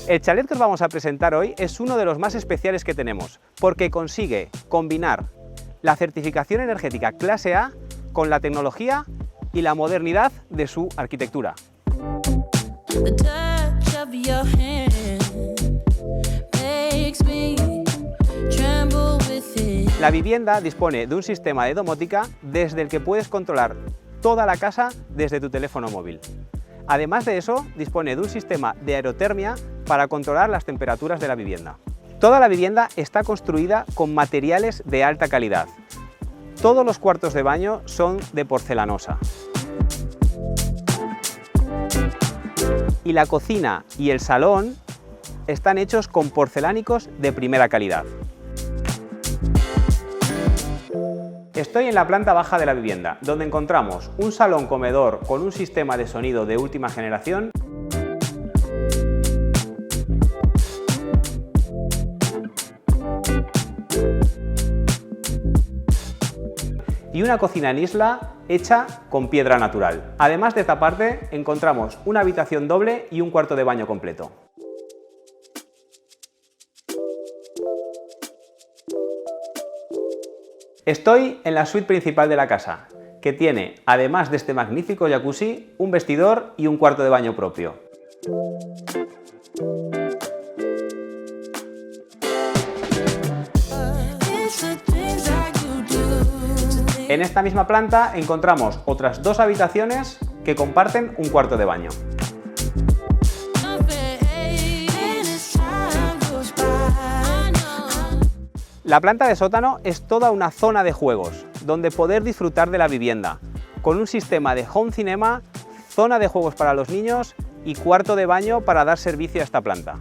El chalet que os vamos a presentar hoy es uno de los más especiales que tenemos, porque consigue combinar la certificación energética clase A con la tecnología y la modernidad de su arquitectura. La vivienda dispone de un sistema de domótica desde el que puedes controlar toda la casa desde tu teléfono móvil. Además de eso, dispone de un sistema de aerotermia para controlar las temperaturas de la vivienda. Toda la vivienda está construida con materiales de alta calidad. Todos los cuartos de baño son de porcelanosa. Y la cocina y el salón están hechos con porcelánicos de primera calidad. Estoy en la planta baja de la vivienda, donde encontramos un salón comedor con un sistema de sonido de última generación y una cocina en isla hecha con piedra natural. Además de esta parte encontramos una habitación doble y un cuarto de baño completo. Estoy en la suite principal de la casa, que tiene, además de este magnífico jacuzzi, un vestidor y un cuarto de baño propio. En esta misma planta encontramos otras dos habitaciones que comparten un cuarto de baño. La planta de sótano es toda una zona de juegos, donde poder disfrutar de la vivienda, con un sistema de home cinema, zona de juegos para los niños y cuarto de baño para dar servicio a esta planta.